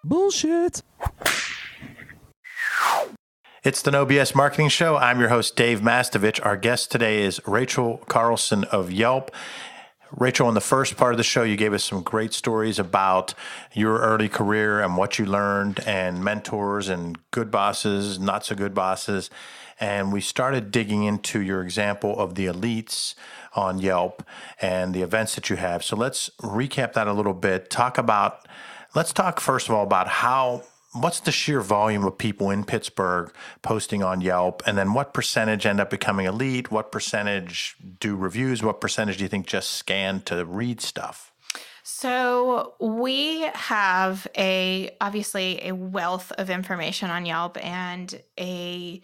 Bullshit. It's the No BS Marketing Show. I'm your host, Dave Mastovich. Our guest today is Rachel Carlson of Yelp. Rachel, in the first part of the show, you gave us some great stories about your early career and what you learned and mentors and good bosses, not so good bosses. And we started digging into your example of the elites on Yelp and the events that you have. So let's recap that a little bit. Let's talk first of all about what's the sheer volume of people in Pittsburgh posting on Yelp, and then what percentage end up becoming elite? What percentage do reviews? What percentage do you think just scan to read stuff? So we have obviously a wealth of information on Yelp, and a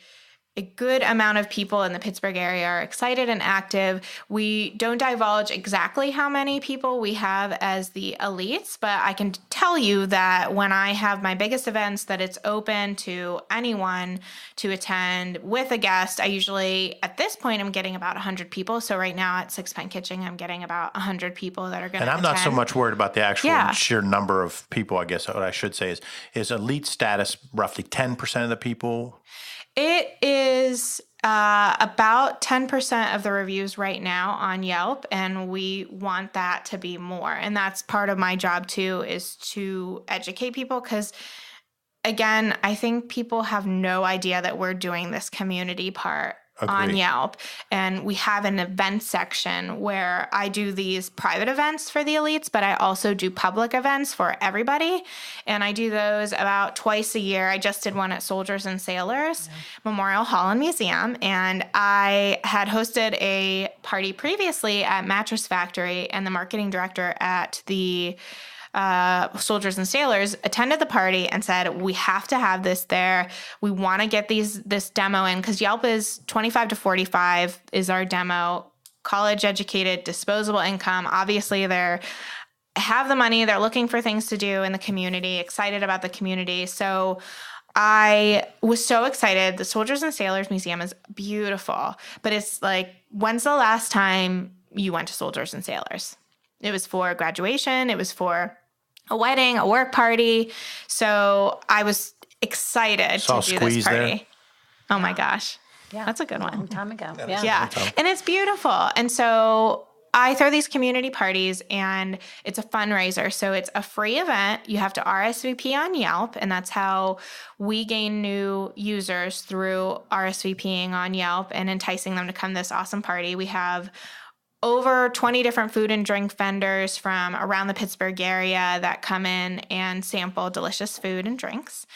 good amount of people in the Pittsburgh area are excited and active. We don't divulge exactly how many people we have as the elites, but I can tell you that when I have my biggest events that it's open to anyone to attend with a guest, I usually, at this point, I'm getting about 100 people. So right now at Six Pen Kitchen, I'm getting about 100 people that are going to attend. And I'm not so much worried about the actual sheer number of people, I guess. What I should say is elite status roughly 10% of the people? It is about 10% of the reviews right now on Yelp, and we want that to be more. And that's part of my job too, is to educate people, because again, I think people have no idea that we're doing this community part on Yelp. And we have an event section where I do these private events for the elites, but I also do public events for everybody. And I do those about twice a year. I just did one at Soldiers and Sailors Memorial Hall and Museum. And I had hosted a party previously at Mattress Factory, and the marketing director at the Soldiers and Sailors attended the party and said, we have to have this there. We want to get this demo in, because Yelp is 25 to 45 is our demo. College educated, disposable income. Obviously, they have the money. They're looking for things to do in the community, excited about the community. So I was so excited. The Soldiers and Sailors Museum is beautiful, but it's like, when's the last time you went to Soldiers and Sailors? It was for graduation. It was for a wedding, a work party. So I was excited to do this party. There. Oh my gosh. Yeah. That's a good one. A long time ago. Yeah. And it's beautiful. And so I throw these community parties, and it's a fundraiser. So it's a free event. You have to RSVP on Yelp, and that's how we gain new users, through RSVPing on Yelp and enticing them to come to this awesome party. We have over 20 different food and drink vendors from around the Pittsburgh area that come in and sample delicious food and drinks.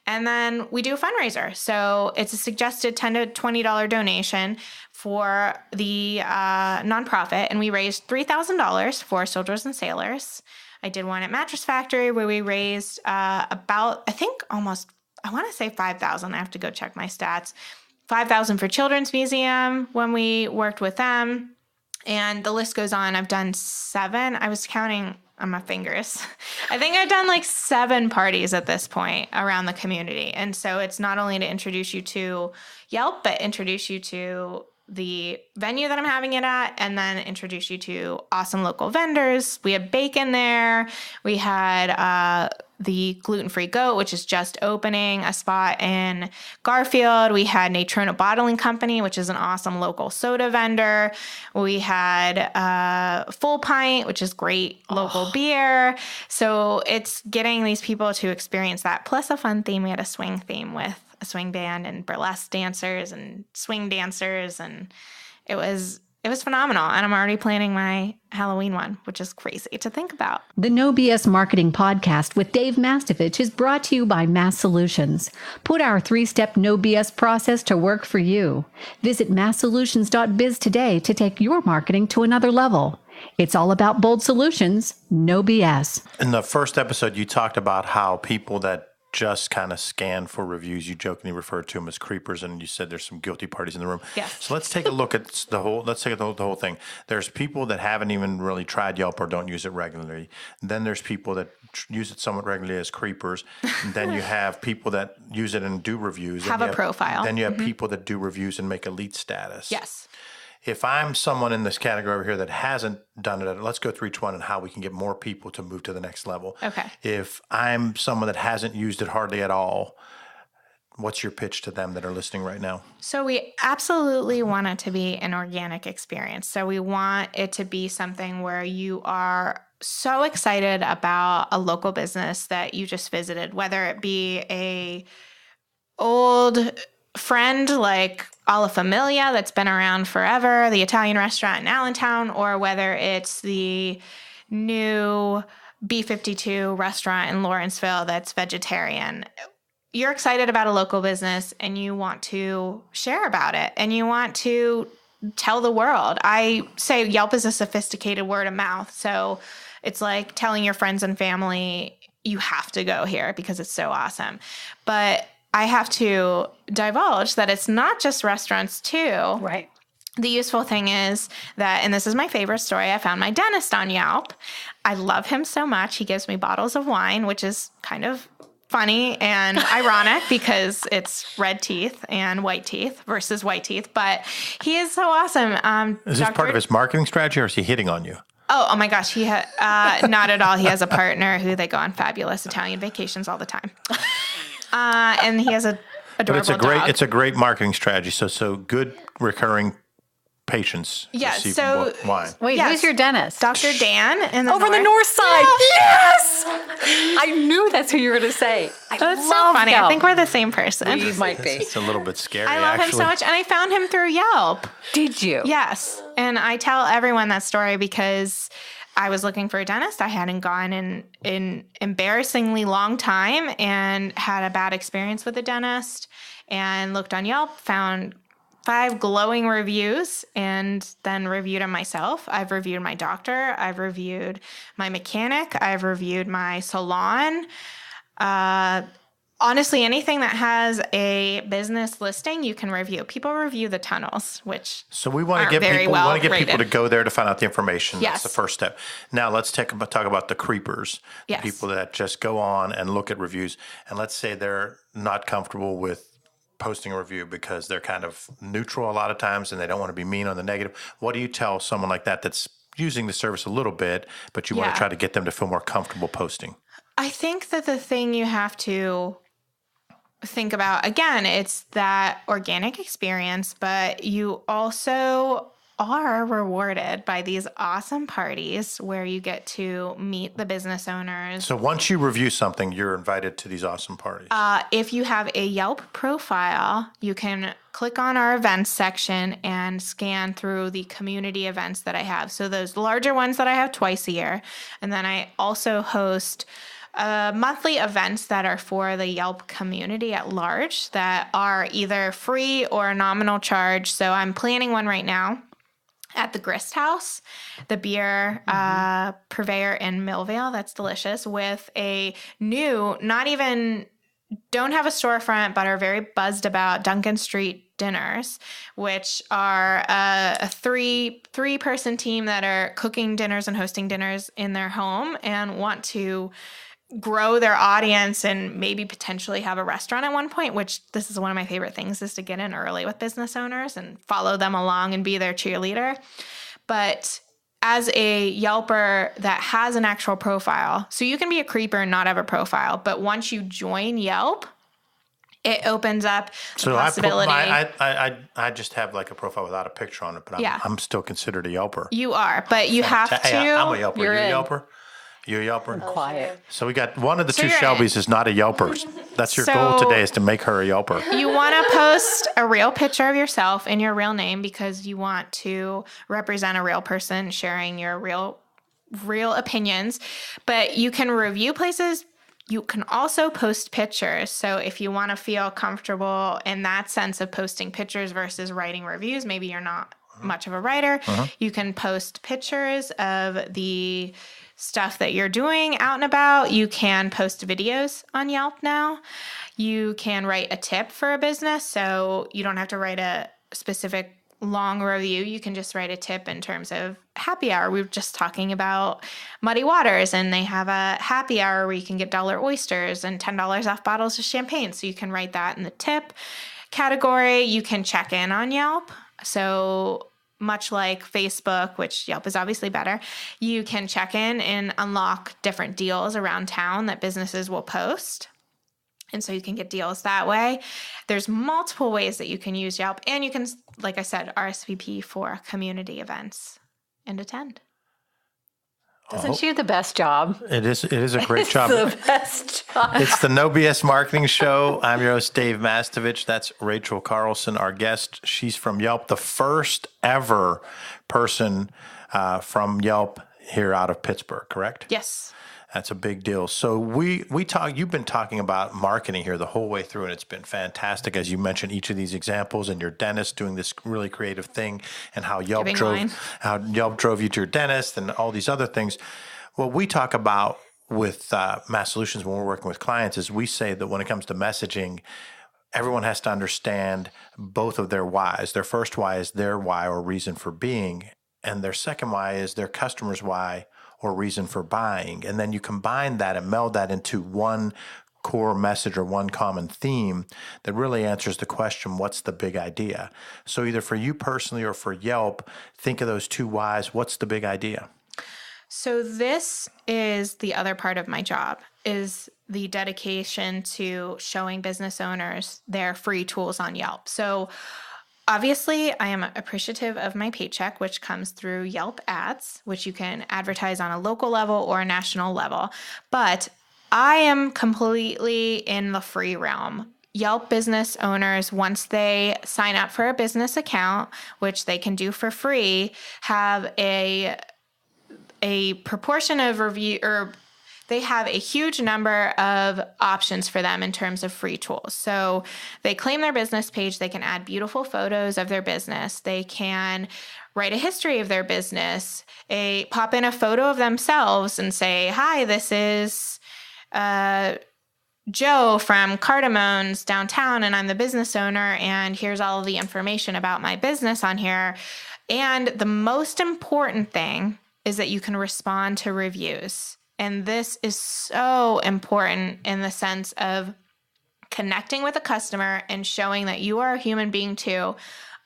And then we do a fundraiser. So it's a suggested $10 to $20 donation for the nonprofit. And we raised $3,000 for Soldiers and Sailors. I did one at Mattress Factory where we raised about, I want to say 5,000. I have to go check my stats. 5,000 for Children's Museum when we worked with them. And the list goes on. I've done 7. I was counting on my fingers. I think I've done like 7 parties at this point around the community. And so it's not only to introduce you to Yelp, but introduce you to the venue that I'm having it at, and then introduce you to awesome local vendors. We had bacon there. We had the gluten-free goat, which is just opening a spot in Garfield. We had Natrona Bottling Company, which is an awesome local soda vendor. We had Full Pint, which is great local beer. So it's getting these people to experience that, plus a fun theme. We had a swing theme with a swing band and burlesque dancers and swing dancers, and it was phenomenal. And I'm already planning my Halloween one, which is crazy to think about. The No BS Marketing Podcast with Dave Mastovich is brought to you by Mass Solutions. Put our 3-step No BS process to work for you. Visit masssolutions.biz today to take your marketing to another level. It's all about bold solutions, no BS. In the first episode, you talked about how people that just kind of scan for reviews, you jokingly referred to them as creepers, and you said there's some guilty parties in the room. Yes. So let's take a look at the whole thing. There's people that haven't even really tried Yelp or don't use it regularly. Then there's people that use it somewhat regularly as creepers. And then you have people that use it and do reviews. Have a profile. Then you have people that do reviews and make elite status. Yes. if I'm someone in this category over here that hasn't done it, let's go through each one and how we can get more people to move to the next level. Okay. If I'm someone that hasn't used it hardly at all, what's your pitch to them that are listening right now? So we absolutely want it to be an organic experience. So we want it to be something where you are so excited about a local business that you just visited, whether it be a old friend like Alla Familia that's been around forever, the Italian restaurant in Allentown, or whether it's the new B52 restaurant in Lawrenceville that's vegetarian. You're excited about a local business and you want to share about it and you want to tell the world. I say Yelp is a sophisticated word of mouth. So it's like telling your friends and family, you have to go here because it's so awesome. But I have to divulge that it's not just restaurants too. Right. The useful thing is that, and this is my favorite story, I found my dentist on Yelp. I love him so much. He gives me bottles of wine, which is kind of funny and ironic because it's red teeth and white teeth versus white teeth. But he is so awesome. Is this part of his marketing strategy or is he hitting on you? Oh my gosh. He not at all. He has a partner who they go on fabulous Italian vacations all the time. And he has a adorable dog. It's a great marketing strategy. So good recurring patients. Yeah. receive So wine. Wait, who's your dentist? Dr. Dan in the Over the north side. Yes! I knew that's who you were going to say. That's so funny. I think we're the same person. We might be. It's a little bit scary, I love him so much. And I found him through Yelp. Did you? Yes. And I tell everyone that story because I was looking for a dentist. I hadn't gone in an embarrassingly long time and had a bad experience with a dentist and looked on Yelp, found 5 glowing reviews, and then reviewed them myself. I've reviewed my doctor. I've reviewed my mechanic. I've reviewed my salon. Honestly, anything that has a business listing, you can review. People review the tunnels, which So we want to get people to go there to find out the information. Yes. That's the first step. Now let's talk about the creepers. Yes. The people that just go on and look at reviews. And let's say they're not comfortable with posting a review because they're kind of neutral a lot of times and they don't want to be mean on the negative. What do you tell someone like that that's using the service a little bit, but you want to try to get them to feel more comfortable posting? I think that the thing you have to think about, again, it's that organic experience, but you also are rewarded by these awesome parties where you get to meet the business owners. So once you review something, you're invited to these awesome parties. If you have a Yelp profile, you can click on our events section and scan through the community events that I have. So those larger ones that I have twice a year. And then I also host monthly events that are for the Yelp community at large that are either free or a nominal charge. So I'm planning one right now at the Grist House, the beer purveyor in Millvale. That's delicious, with a new, don't have a storefront, but are very buzzed about Duncan Street dinners, which are a three-person team that are cooking dinners and hosting dinners in their home and want to grow their audience and maybe potentially have a restaurant at one point, which this is one of my favorite things, is to get in early with business owners and follow them along and be their cheerleader. But as a Yelper that has an actual profile, so you can be a creeper and not have a profile, but once you join Yelp, it opens up the possibility. I just have like a profile without a picture on it, but I'm still considered a Yelper. You are, but you have to. I'm a Yelper. You're a Yelper? You're a Yelper? Quiet. So we got one of the two Shelbys is not a Yelper. That's your goal today, is to make her a Yelper. You want to post a real picture of yourself and your real name because you want to represent a real person sharing your real opinions. But you can review places. You can also post pictures. So if you want to feel comfortable in that sense of posting pictures versus writing reviews, maybe you're not much of a writer, you can post pictures of the stuff that you're doing out and about. You can post videos on Yelp now. You can write a tip for a business, so you don't have to write a specific long review. You can just write a tip in terms of happy hour. We were just talking about Muddy Waters, and they have a happy hour where you can get dollar oysters and $10 off bottles of champagne. So you can write that in the tip category. You can check in on Yelp. So much like Facebook, which Yelp is obviously better, you can check in and unlock different deals around town that businesses will post. And so you can get deals that way. There's multiple ways that you can use Yelp. And you can, like I said, RSVP for community events and attend. Isn't she the best job? It is a great job. The best job. It's the No BS Marketing Show. I'm your host, Dave Mastovich. That's Rachel Carlson, our guest. She's from Yelp, the first ever person from Yelp here out of Pittsburgh, correct? Yes. That's a big deal. So we talk. You've been talking about marketing here the whole way through, and it's been fantastic. As you mentioned, each of these examples, and your dentist doing this really creative thing, and how Yelp drove you to your dentist, and all these other things. What we talk about with Mass Solutions when we're working with clients is we say that when it comes to messaging, everyone has to understand both of their whys. Their first why is their why or reason for being, and their second why is their customer's why or reason for buying. And then you combine that and meld that into one core message or one common theme that really answers the question, what's the big idea? So either for you personally or for Yelp, think of those two whys. What's the big idea? So this is the other part of my job, is the dedication to showing business owners their free tools on Yelp. So obviously, I am appreciative of my paycheck, which comes through Yelp ads, which you can advertise on a local level or a national level. But I am completely in the free realm. Yelp business owners, once they sign up for a business account, which they can do for free, have a proportion of review, or they have a huge number of options for them in terms of free tools. So they claim their business page. They can add beautiful photos of their business. They can write a history of their business, pop in a photo of themselves and say, hi, this is Joe from Cardamone's downtown, and I'm the business owner, and here's all of the information about my business on here. And the most important thing is that you can respond to reviews. And this is so important in the sense of connecting with a customer and showing that you are a human being too.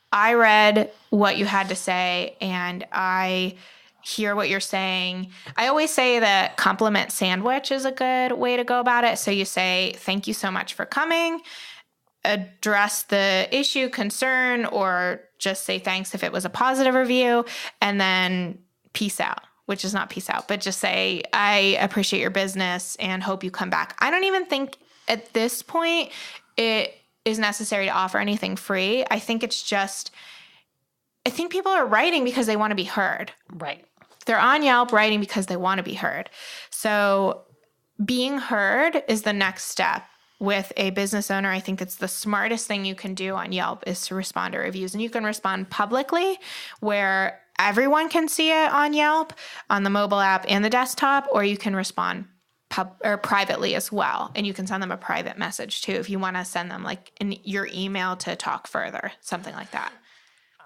I read what you had to say and I hear what you're saying. I always say that compliment sandwich is a good way to go about it. So you say, thank you so much for coming, address the issue, concern, or just say thanks if it was a positive review, and then peace out. Which is not peace out, but just say, I appreciate your business and hope you come back. I don't even think at this point it is necessary to offer anything free. I think people are writing because they want to be heard. Right. They're on Yelp writing because they want to be heard. So being heard is the next step. With a business owner, I think it's the smartest thing you can do on Yelp is to respond to reviews. And you can respond publicly where everyone can see it on Yelp, on the mobile app and the desktop, or you can respond privately as well. And you can send them a private message too if you want to send them like in your email to talk further, something like that.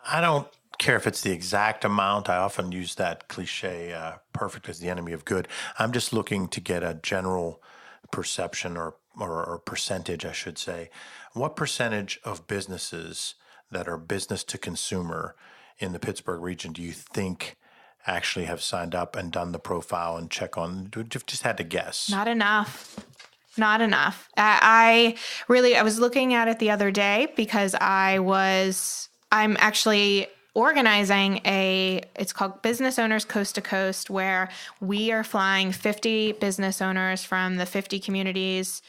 I don't care if it's the exact amount. I often use that cliche, perfect is the enemy of good. I'm just looking to get a general perception or percentage, I should say. What percentage of businesses that are business to consumer in the Pittsburgh region do you think actually have signed up and done the profile and check on? Just had to guess. Not enough. I was looking at it the other day because I'm actually organizing it's called Business Owners Coast to Coast, where we are flying 50 business owners from the 50 communities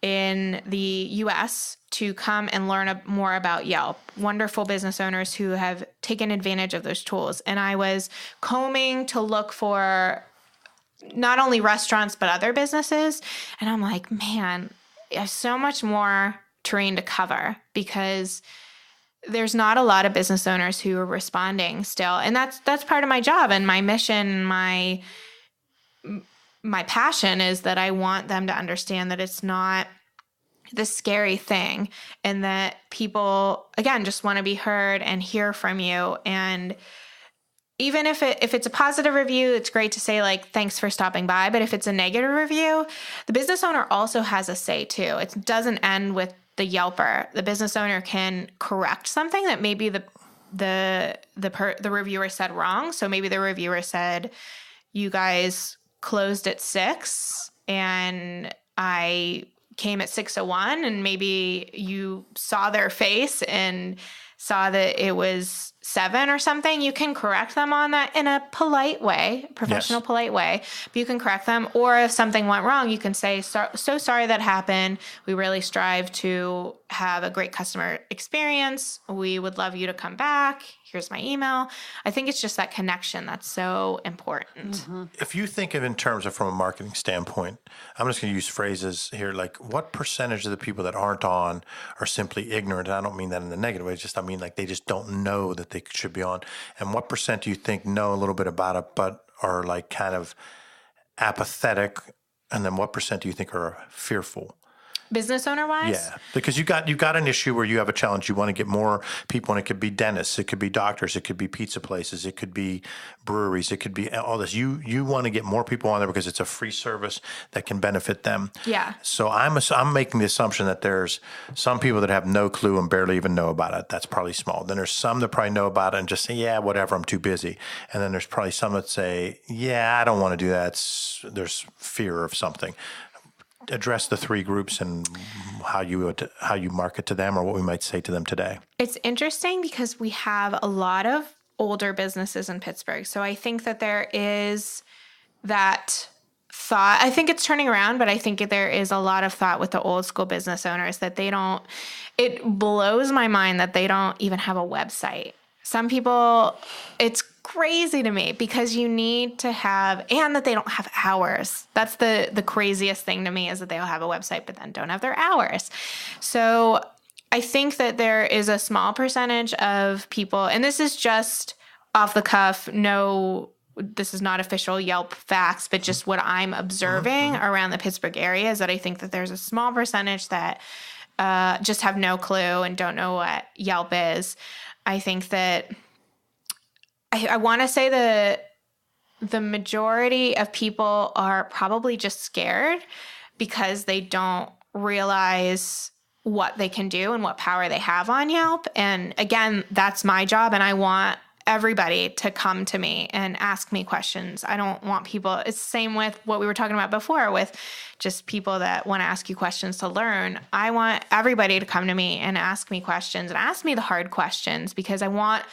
in the U.S. to come and learn more about Yelp. Wonderful business owners who have taken advantage of those tools. And I was combing to look for not only restaurants, but other businesses. And I'm like, man, I have so much more terrain to cover because there's not a lot of business owners who are responding still. And that's part of my job and my mission, my passion is that I want them to understand that it's not this scary thing and that people, again, just want to be heard and hear from you. And even if it's a positive review, it's great to say like, thanks for stopping by. But if it's a negative review, the business owner also has a say too. It doesn't end with the Yelper. The business owner can correct something that maybe the the reviewer said wrong. So maybe the reviewer said, you guys closed at 6 and I came at 6:01, and maybe you saw their face and saw that it was 7 or something. You can correct them on that in a polite way, professional, polite way. But you can correct them. Or if something went wrong, you can say, so sorry that happened. We really strive to have a great customer experience. We would love you to come back. Here's my email. I think it's just that connection that's so important. Mm-hmm. If you think of in terms of from a marketing standpoint, I'm just going to use phrases here like what percentage of the people that aren't on are simply ignorant? And I don't mean that in the negative way. I mean like they just don't know that they should be on. And what percent do you think know a little bit about it but are like kind of apathetic? And then what percent do you think are fearful? Business owner wise? Yeah, because you've got an issue where you have a challenge. You want to get more people, and it could be dentists, it could be doctors, it could be pizza places, it could be breweries, it could be all this. You want to get more people on there because it's a free service that can benefit them. Yeah. So I'm making the assumption that there's some people that have no clue and barely even know about it. That's probably small. Then there's some that probably know about it and just say, yeah, whatever, I'm too busy. And then there's probably some that say, yeah, I don't want to do that. There's fear of something. Address the three groups and how you market to them or what we might say to them today. It's interesting because we have a lot of older businesses in Pittsburgh. So I think that there is that thought. I think it's turning around, but I think there is a lot of thought with the old school business owners that it blows my mind that they don't even have a website. Some people, it's crazy to me because you need to have, and that they don't have hours. That's the craziest thing to me is that they'll have a website, but then don't have their hours. So I think that there is a small percentage of people, and this is just off the cuff, this is not official Yelp facts, but just what I'm observing around the Pittsburgh area is that I think that there's a small percentage that just have no clue and don't know what Yelp is. I think that I want to say that the majority of people are probably just scared because they don't realize what they can do and what power they have on Yelp. And again, that's my job. And I want everybody to come to me and ask me questions. I don't want people, it's the same with what we were talking about before with just people that want to ask you questions to learn. I want everybody to come to me and ask me questions and ask me the hard questions because I want,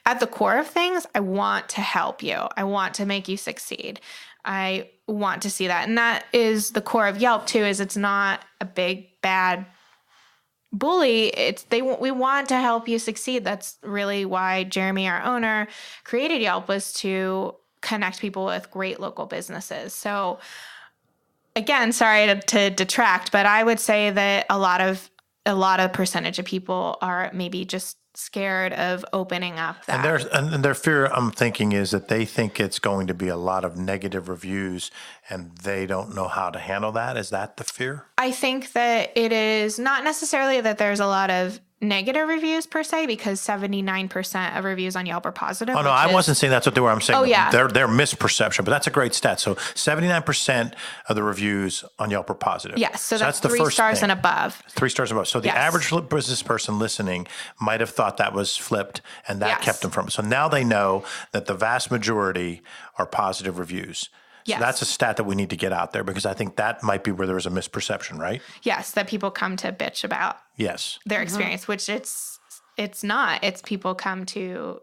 at the core of things, I want to help you. I want to make you succeed. I want to see that. And that is the core of Yelp too, is it's not a big, bad bully. We want to help you succeed. That's really why Jeremy, our owner, created Yelp, was to connect people with great local businesses. So again, sorry to detract, but I would say that a lot of percentage of people are maybe just scared of opening up that. And their fear, I'm thinking, is that they think it's going to be a lot of negative reviews and they don't know how to handle that. Is that the fear? I think that it is not necessarily that there's a lot of negative reviews per se, because 79% of reviews on Yelp are positive. Oh, no, I wasn't saying that's what they were. I'm saying their misperception, but that's a great stat. So 79% of the reviews on Yelp are positive. Yes, so that's the 3 first stars thing. and above. 3 stars and above. So the average business person listening might have thought that was flipped, and that kept them from it. So now they know that the vast majority are positive reviews. So that's a stat that we need to get out there because I think that might be where there was a misperception, right? Yes, that people come to bitch about their experience, which it's not. It's people come to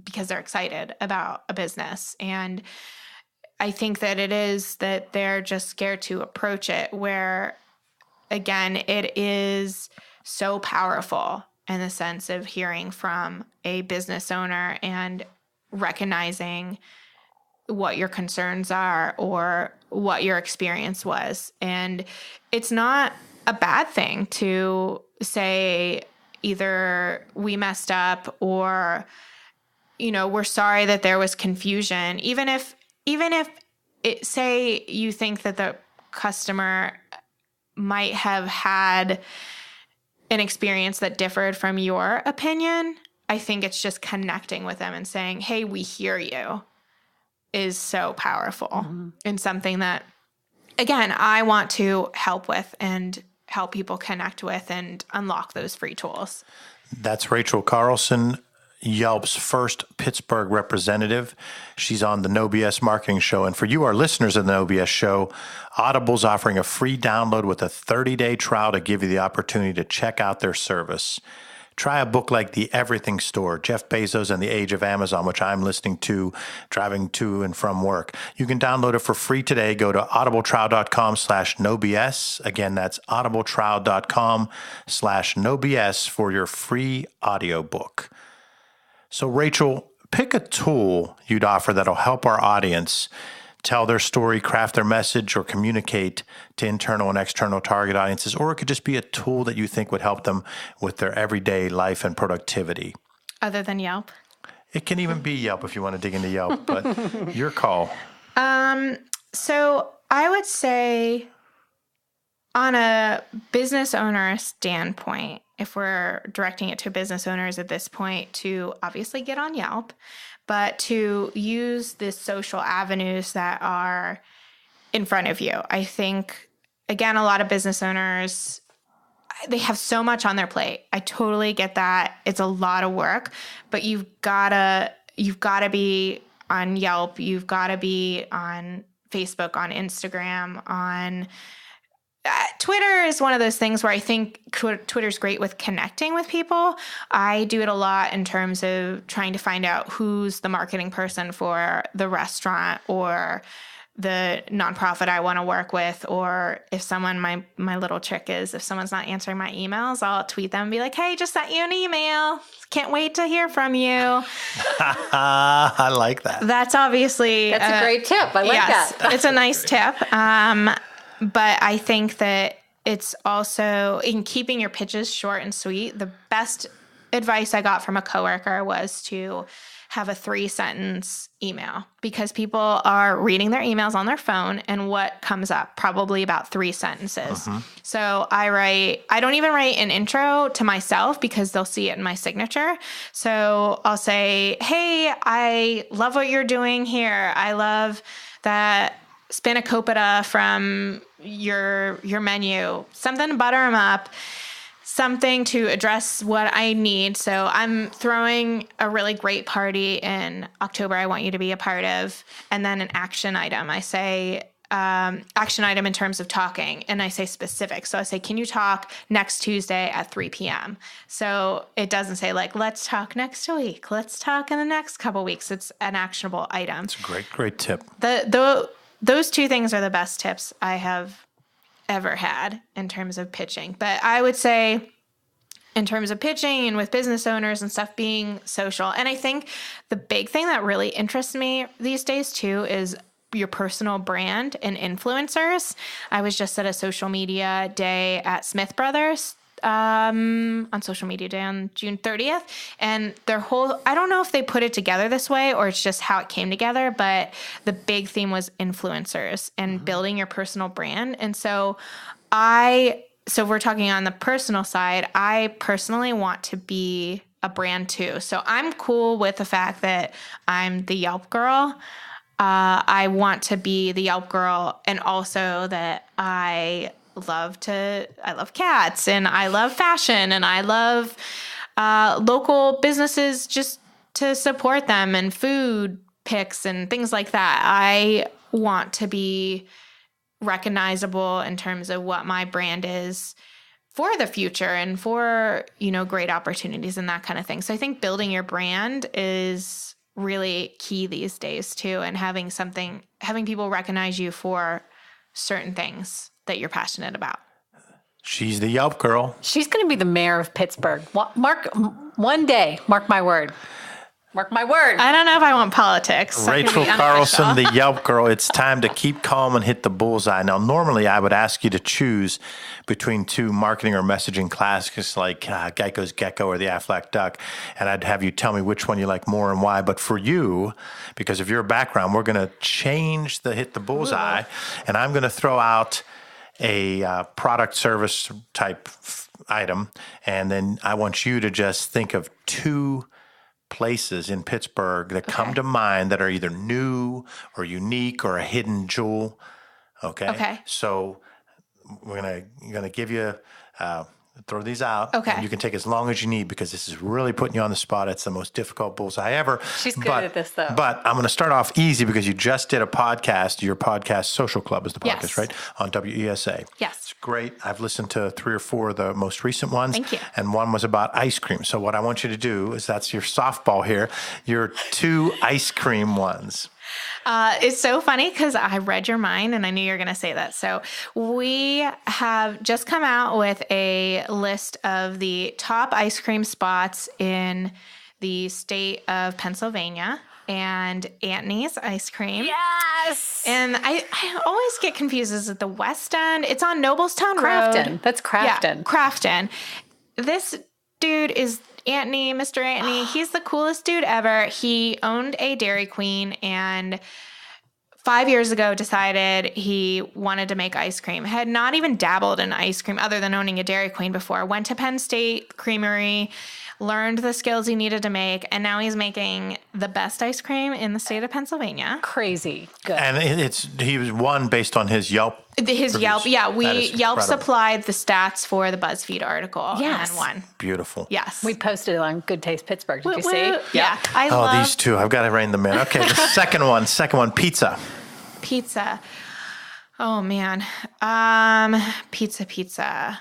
because they're excited about a business. And I think that it is that they're just scared to approach it, where, again, it is so powerful in the sense of hearing from a business owner and recognizing what your concerns are or what your experience was. And it's not a bad thing to say either we messed up or, we're sorry that there was confusion. Even if it, say you think that the customer might have had an experience that differed from your opinion, I think it's just connecting with them and saying, hey, we hear you, is so powerful and something that, again, I want to help with and help people connect with and unlock those free tools. That's Rachel Carlson. Yelp's first Pittsburgh representative. She's on the No BS Marketing Show. And for you, our listeners of the No BS Show, Audible's offering a free download with a 30-day trial to give you the opportunity to check out their service. Try a book like The Everything Store, Jeff Bezos and the Age of Amazon, which I'm listening to driving to and from work. You can download it for free today. Go to audibletrial.com/nobs. Again, that's audibletrial.com/nobs for your free audiobook. So, Rachel, pick a tool you'd offer that'll help our audience tell their story, craft their message, or communicate to internal and external target audiences, or it could just be a tool that you think would help them with their everyday life and productivity. Other than Yelp? It can even be Yelp if you want to dig into Yelp, but your call. So I would say on a business owner standpoint, if we're directing it to business owners at this point, to obviously get on Yelp, but to use the social avenues that are in front of you. I think, again, a lot of business owners, they have so much on their plate. I totally get that. It's a lot of work, but you've gotta be on Yelp. You've got to be on Facebook, on Instagram, on Twitter is one of those things where I think Twitter's great with connecting with people. I do it a lot in terms of trying to find out who's the marketing person for the restaurant or the nonprofit I want to work with, or if someone, my little trick is if someone's not answering my emails, I'll tweet them and be like, hey, just sent you an email. Can't wait to hear from you. I like that. That's obviously... That's a great tip. I like that. It's a nice tip. But I think that it's also in keeping your pitches short and sweet. The best advice I got from a coworker was to have a 3-sentence email, because people are reading their emails on their phone, and what comes up? Probably about 3 sentences. So I don't even write an intro to myself because they'll see it in my signature. So I'll say, hey, I love what you're doing here. I love that spanakopita from your menu, something to butter them up, something to address what I need. So I'm throwing a really great party in October I want you to be a part of, and then an action item. I say action item in terms of talking, and I say specific. So I say, can you talk next Tuesday at 3 p.m.? So it doesn't say like, let's talk next week. Let's talk in the next couple weeks. It's an actionable item. It's a great tip. Those 2 things are the best tips I have ever had in terms of pitching. But I would say in terms of pitching and with business owners and stuff, being social. And I think the big thing that really interests me these days too is your personal brand and influencers. I was just at a social media day at Smith Brothers on social media day on June 30th. And their whole, I don't know if they put it together this way or it's just how it came together, but the big theme was influencers and building your personal brand. And so if we're talking on the personal side, I personally want to be a brand too. So I'm cool with the fact that I'm the Yelp girl. I want to be the Yelp girl, and also that I love cats, and I love fashion, and I love local businesses just to support them, and food picks and things like that. I want to be recognizable in terms of what my brand is for the future and for, great opportunities and that kind of thing. So I think building your brand is really key these days too, and having people recognize you for certain things that you're passionate about. She's the Yelp girl. She's going to be the mayor of Pittsburgh. One day, mark my word. Mark my word. I don't know if I want politics. Rachel Carlson, the Yelp girl. It's time to keep calm and hit the bullseye. Now, normally I would ask you to choose between 2 marketing or messaging classics like Geico's Gecko or the Aflac Duck, and I'd have you tell me which one you like more and why. But for you, because of your background, we're going to change the hit the bullseye, and I'm going to throw out a product service type item, and then I want you to just think of 2 places in Pittsburgh that come to mind that are either new or unique or a hidden jewel. Okay. So we're gonna give you Throw these out. Okay. And you can take as long as you need because this is really putting you on the spot. It's the most difficult bullseye ever. She's good at this, though. But I'm going to start off easy because you just did a podcast. Your podcast, Social Club is the podcast, Yes. right? On WESA. Yes. It's great. I've listened to 3 or 4 of the most recent ones. Thank you. And one was about ice cream. So what I want you to do is that's your softball here. Your 2 ice cream ones. It's so funny because I read your mind and I knew you were going to say that. So we have just come out with a list of the top ice cream spots in the state of Pennsylvania, and Antony's ice cream. Yes. And I always get confused. Is it the West End? It's on Noblestown Crafton. Road. That's Crafton. Yeah, Crafton. This dude is Antony, Mr. Antony. He's the coolest dude ever. He owned a Dairy Queen and 5 years ago decided he wanted to make ice cream. Had not even dabbled in ice cream other than owning a Dairy Queen before. Went to Penn State Creamery, learned the skills he needed to make, and now he's making the best ice cream in the state of Pennsylvania. Crazy good. And he was one based on his Yelp. His Yelp, yeah. That We is Yelp incredible. supplied the stats for the BuzzFeed article Yes. and won. Beautiful. Yes. We posted it on Good Taste Pittsburgh. Did you Woo, see? woo. Yeah. I Oh, love these 2. I've got to rein them in. Okay, the second one, pizza. pizza. Oh man. Pizza.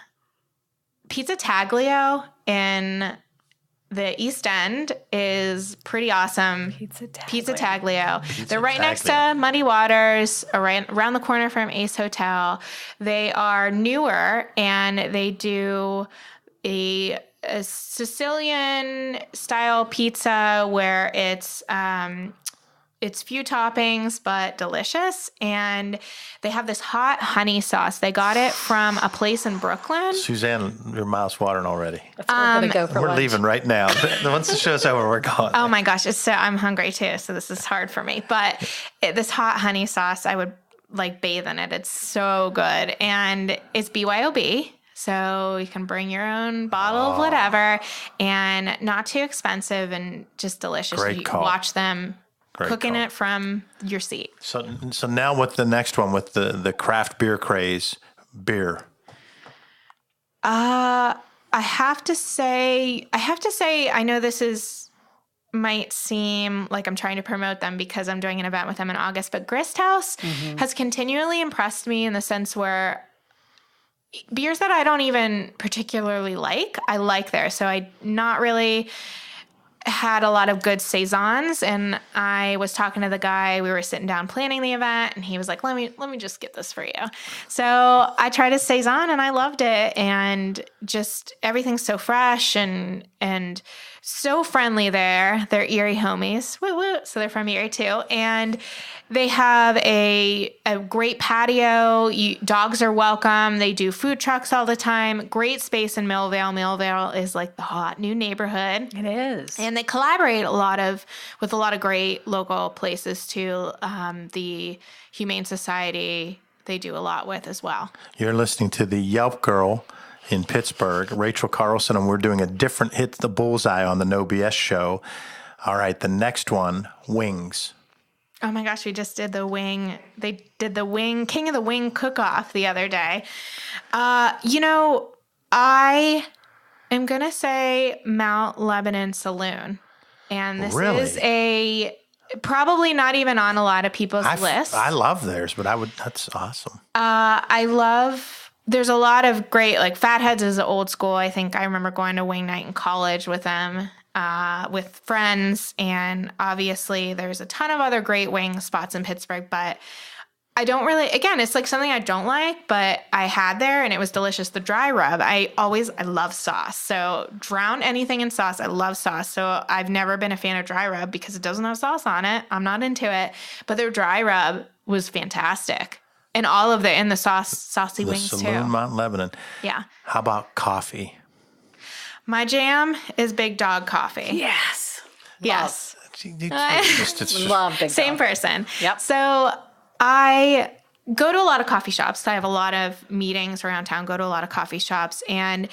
Pizza Taglio in the East End is pretty awesome. Pizza Taglio. They're right next to Muddy Waters, around the corner from Ace Hotel. They are newer and they do a Sicilian style pizza where it's few toppings, but delicious. And they have this hot honey sauce. They got it from a place in Brooklyn. Suzanne, your mouth's watering already. That's where we're going to go for We're lunch. leaving right now. Once the show's over, we're going. Oh my gosh, I'm hungry too, so this is hard for me. But this hot honey sauce, I would like bathe in it. It's so good. And it's BYOB. So you can bring your own bottle of whatever and not too expensive and just delicious. Great You call. watch them Great cooking call. it from your seat. So now with the next one, with the craft beer craze, beer. I have to say, I know might seem like I'm trying to promote them because I'm doing an event with them in August, but Grist House has continually impressed me in the sense where beers that I don't even particularly like, I like there. So I not really had a lot of good saisons, and I was talking to the guy. We were sitting down planning the event, and he was like, "Let me just get this for you." So I tried a saison, and I loved it, and just everything's so fresh and so friendly there. They're Erie homies, woo woo. So they're from Erie too, and they have a great patio. Dogs are welcome. They do food trucks all the time. Great space in Millvale. Millvale is like the hot new neighborhood. It is. And they collaborate with a lot of great local places too. The Humane Society they do a lot with as well. You're listening to the Yelp Girl in Pittsburgh, Rachel Carlson, and we're doing a different Hit the Bullseye on the No BS show. All right, the next one, wings. Oh my gosh, we just did the wing. They did the wing, King of the Wing cook-off the other day. I am going to say Mount Lebanon Saloon. And this Really? is probably not even on a lot of people's lists. I love theirs, but that's awesome. There's a lot of great, like Fatheads is old school. I think I remember going to wing night in college with them. With friends, and obviously there's a ton of other great wing spots in Pittsburgh, but I don't really, again, it's like something I don't like, but I had there and it was delicious. The dry rub, I love sauce. So drown anything in sauce. I love sauce. So I've never been a fan of dry rub because it doesn't have sauce on it. I'm not into it, but their dry rub was fantastic. And all of the saucy wings too. The Saloon, Mount Lebanon. Yeah. How about coffee? My jam is Big Dog Coffee. Yes. Yes. Love Big Same Dog. person. Yep. So I go to a lot of coffee shops. I have a lot of meetings around town, go to a lot of coffee shops, and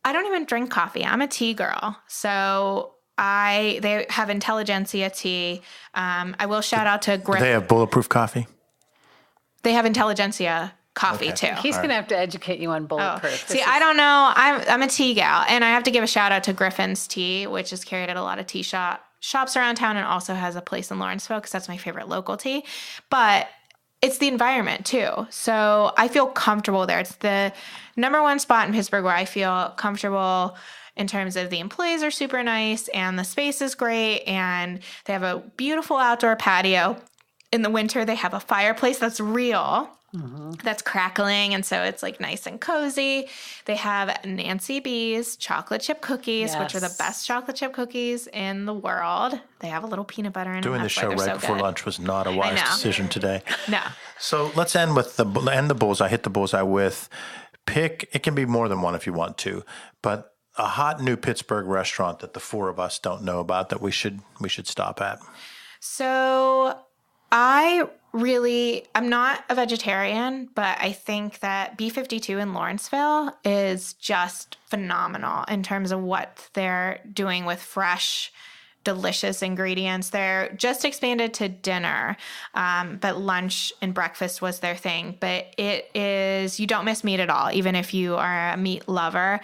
I don't even drink coffee. I'm a tea girl. So they have Intelligentsia tea. I will shout out to Griff. They have bulletproof coffee? They have Intelligentsia coffee too. He's going to have to educate you on bulletproof. See, I don't know. I'm a tea gal, and I have to give a shout out to Griffin's Tea, which is carried at a lot of tea shops around town, and also has a place in Lawrenceville because that's my favorite local tea. But it's the environment too. So I feel comfortable there. It's the number one spot in Pittsburgh where I feel comfortable in terms of the employees are super nice and the space is great, and they have a beautiful outdoor patio. In the winter, they have a fireplace that's real. That's crackling, and so it's like nice and cozy. They have Nancy B's chocolate chip cookies, which are the best chocolate chip cookies in the world. They have a little peanut butter in them. Doing the show right before lunch was not a wise decision today. No. So let's end with the bullseye. Hit the bullseye with pick. It can be more than one if you want to, but a hot new Pittsburgh restaurant that the four of us don't know about that we should stop at. So I'm not a vegetarian, but I think that B52 in Lawrenceville is just phenomenal in terms of what they're doing with fresh, delicious ingredients. They're just expanded to dinner, but lunch and breakfast was their thing. But you don't miss meat at all, even if you are a meat lover.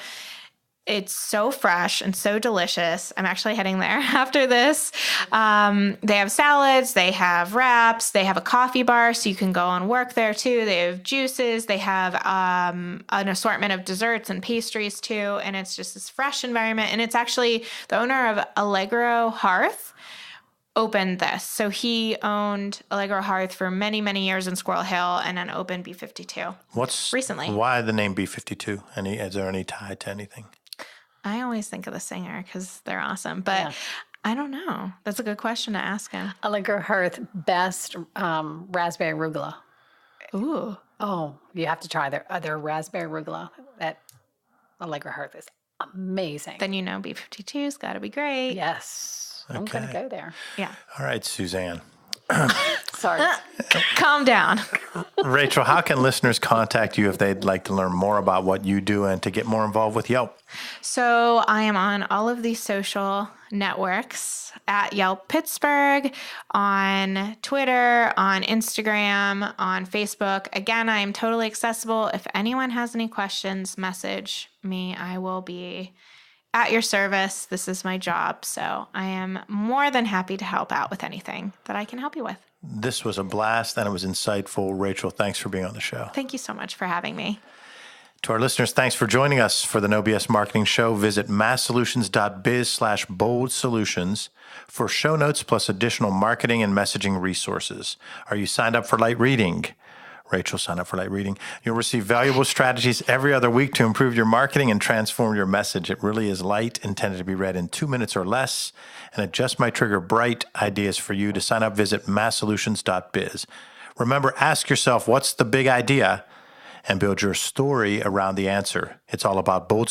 It's so fresh and so delicious. I'm actually heading there after this. They have salads, they have wraps, they have a coffee bar, so you can go and work there too. They have juices, they have an assortment of desserts and pastries too, and it's just this fresh environment. And it's actually the owner of Allegro Hearth opened this. So he owned Allegro Hearth for many, many years in Squirrel Hill and then opened B52 recently. Why the name B52? Is there any tie to anything? I always think of the singer because they're awesome, but I don't know. That's a good question to ask him. Allegro Hearth, best raspberry arugula. Ooh. Oh, you have to try their raspberry arugula at Allegro Hearth is amazing. Then you know B52's got to be great. Yes. I'm going to go there. Yeah. All right, Suzanne. Sorry. Calm down. Rachel, how can listeners contact you if they'd like to learn more about what you do and to get more involved with Yelp? So I am on all of these social networks at Yelp Pittsburgh, on Twitter, on Instagram, on Facebook. Again, I am totally accessible. If anyone has any questions, message me. I will be at your service. This is my job. So I am more than happy to help out with anything that I can help you with. This was a blast and it was insightful. Rachel, thanks for being on the show. Thank you so much for having me. To our listeners, thanks for joining us for the No BS Marketing Show. Visit masssolutions.biz/bold solutions for show notes plus additional marketing and messaging resources. Are you signed up for light reading? Rachel, sign up for light reading. You'll receive valuable strategies every other week to improve your marketing and transform your message. It really is light, intended to be read in 2 minutes or less, and it just might trigger bright ideas for you. To sign up, visit masssolutions.biz. Remember, ask yourself, what's the big idea? And build your story around the answer. It's all about bold